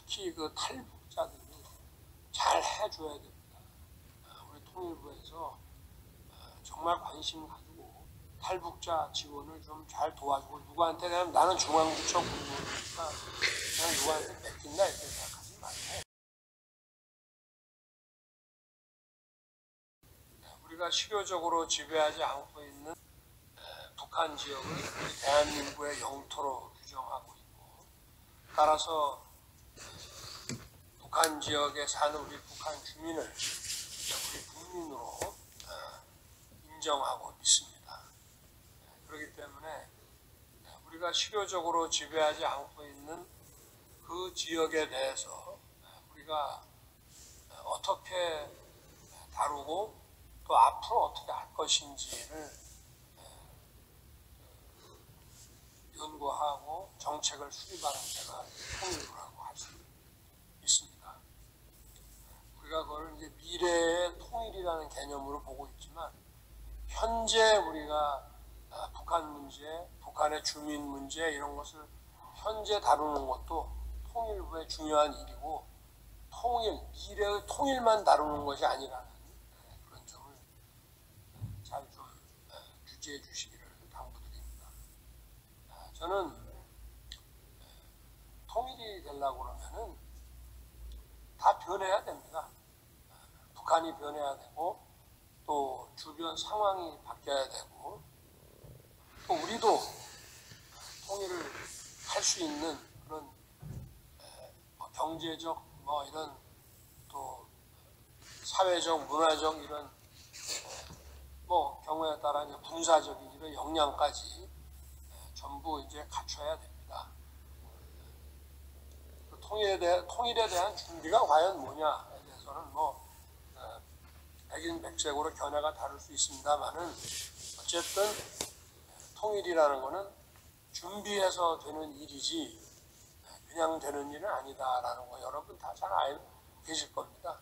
특히 그 탈북자들이 잘 해줘야 됩니다. 우리 통일부에서 정말 관심 가지고 탈북자 지원을 좀 잘 도와주고, 누구한테 그냥 나는 중앙부처 공무원이니까 그냥 누구한테 맡긴다 이렇게 생각하지 말고, 우리가 실효적으로 지배하지 않고 있는 북한 지역을 우리 대한민국의 영토로 규정하고 있고, 따라서 북한 지역에 사는 우리 북한 주민을 우리 국민으로 인정하고 있습니다. 그렇기 때문에 우리가 실효적으로 지배하지 않고 있는 그 지역에 대해서 우리가 어떻게 다루고 또 앞으로 어떻게 할 것인지를 연구하고 정책을 수립하는 데가 통일부라고 할 수 있습니다. 우리가 그걸 이제 미래의 통일이라는 개념으로 보고 있지만, 현재 우리가 북한 문제, 북한의 주민 문제 이런 것을 현재 다루는 것도 통일부의 중요한 일이고, 미래의 통일만 다루는 것이 아니라는 그런 점을 잘 좀 유지해 주시기를 당부드립니다. 저는 통일이 되려고 그러면은 다 변해야 됩니다. 북한이 변해야 되고, 또 주변 상황이 바뀌어야 되고, 또 우리도 통일을 할 수 있는 그런 경제적 이런 또 사회적, 문화적 이런 경우에 따라 이제 군사적인 이런 역량까지 전부 이제 갖춰야 됩니다. 그 통일에 대한 준비가 과연 뭐냐에 대해서는 백인백색으로 견해가 다를 수 있습니다만은, 어쨌든 통일이라는 것은 준비해서 되는 일이지 그냥 되는 일은 아니다라는 거 여러분 다 잘 알고 계실 겁니다.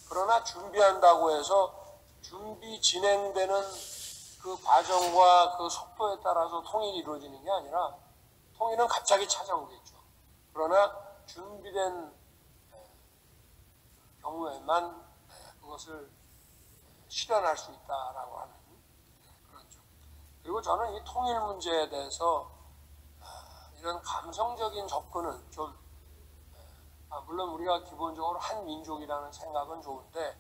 그러나 준비한다고 해서 준비 진행되는 그 과정과 그 속도에 따라서 통일이 이루어지는 게 아니라, 통일은 갑자기 찾아오겠죠. 그러나 준비된 경우에만 그것을 실현할 수 있다라고 하는 그런 점. 그리고 저는 이 통일 문제에 대해서 이런 감성적인 접근은 좀, 물론 우리가 기본적으로 한 민족이라는 생각은 좋은데,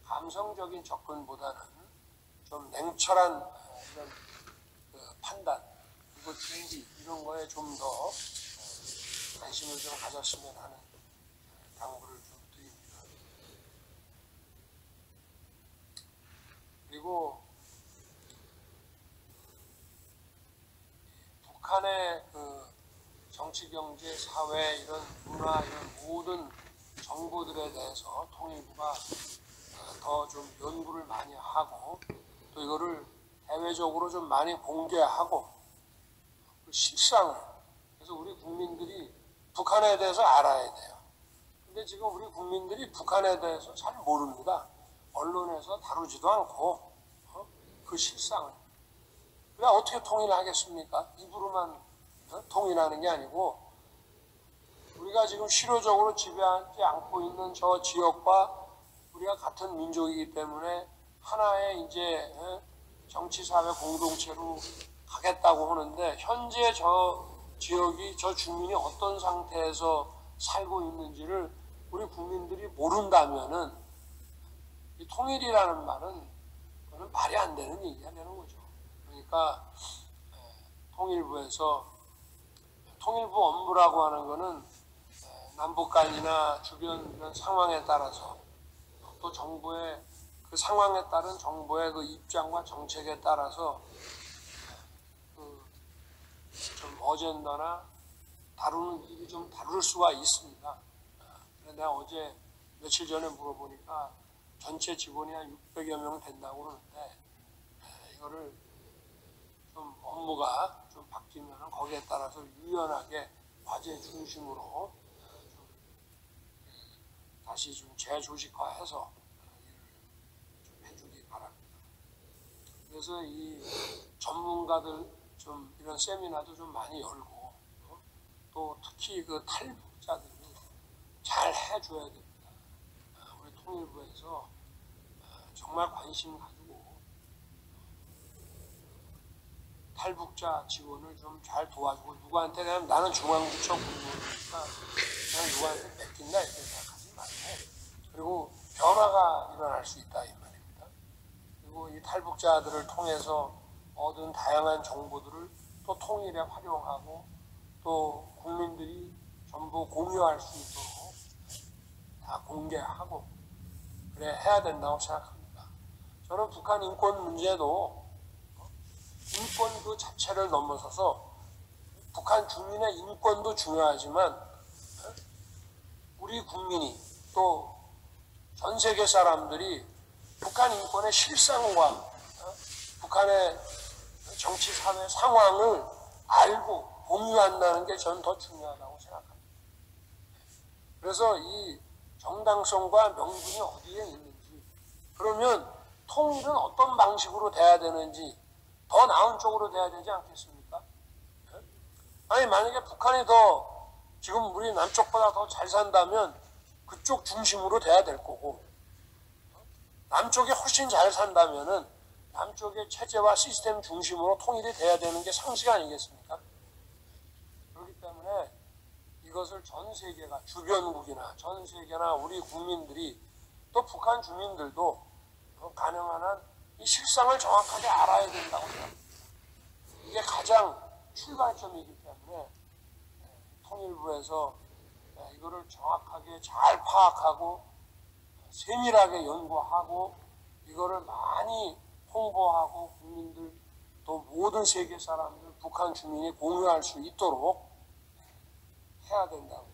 감성적인 접근보다는 좀 냉철한 이런 판단, 그리고 준비 이런 거에 좀 더 관심을 좀 가졌으면 하는 당부를 좀 드립니다. 그리고 북한의 그 정치, 경제, 사회, 이런 문화, 이런 모든 정보들에 대해서 통일부가 더 좀 연구를 많이 하고, 또 이거를 대외적으로 좀 많이 공개하고, 그 실상을, 그래서 우리 국민들이 북한에 대해서 알아야 돼요. 근데 지금 우리 국민들이 북한에 대해서 잘 모릅니다. 언론에서 다루지도 않고 그 실상을. 그래 어떻게 통일하겠습니까? 입으로만 통일하는 게 아니고, 우리가 지금 실효적으로 지배하지 않고 있는 저 지역과 우리가 같은 민족이기 때문에 하나의 이제 정치사회 공동체로 가겠다고 하는데, 현재 저 지역이, 저 주민이 어떤 상태에서 살고 있는지를 우리 국민들이 모른다면은 이 통일이라는 말은 그건 말이 안 되는 얘기가 되는 거죠. 그러니까 통일부에서 통일부 업무라고 하는 거는 남북 간이나 주변 이런 상황에 따라서, 또 정부의 그 상황에 따른 정부의 그 입장과 정책에 따라서 좀 어젠다나 다루는 일이 좀 다를 수가 있습니다. 그래서 내가 어제 며칠 전에 물어보니까 전체 직원이 한 600여 명 된다고 그러는데, 이거를 좀 업무가 좀 바뀌면 거기에 따라서 유연하게 과제 중심으로 좀 다시 좀 재조직화해서 일을 좀 해주기 바랍니다. 그래서 이 전문가들 좀 이런 세미나도 좀 많이 열고, 또 특히 그 탈북자들이 해줘야 됩니다. 우리 통일부에서 정말 관심 가지고 탈북자 지원을 좀 잘 도와주고, 누구한테 그냥 나는 중앙부처 공무원이니까 그냥 누구한테 뺏긴다 이렇게 생각하지 말고, 그리고 변화가 일어날 수 있다 이 말입니다. 그리고 이 탈북자들을 통해서 얻은 다양한 정보들을 또 통일에 활용하고 또 국민들이 전부 공유할 수 있도록 다 공개하고 그래 해야 된다고 생각합니다. 저는 북한 인권 문제도 인권 그 자체를 넘어서서 북한 주민의 인권도 중요하지만 우리 국민이 또 전 세계 사람들이 북한 인권의 실상과 북한의 정치 사회 상황을 알고 공유한다는 게 저는 더 중요하다고 생각합니다. 그래서 이 정당성과 명분이 어디에 있는지, 그러면 통일은 어떤 방식으로 돼야 되는지 더 나은 쪽으로 돼야 되지 않겠습니까? 아니 만약에 북한이 더 지금 우리 남쪽보다 더 잘 산다면 그쪽 중심으로 돼야 될 거고, 남쪽이 훨씬 잘 산다면은 남쪽의 체제와 시스템 중심으로 통일이 돼야 되는 게 상식 아니겠습니까? 그렇기 때문에 이것을 전 세계가, 주변국이나 전 세계나 우리 국민들이 또 북한 주민들도 가능한 한 이 실상을 정확하게 알아야 된다고 생각합니다. 이게 가장 출발점이기 때문에 통일부에서 이거를 정확하게 잘 파악하고 세밀하게 연구하고 이거를 많이 홍보하고 국민들 또 모든 세계 사람들, 북한 주민이 공유할 수 있도록 해야 된다고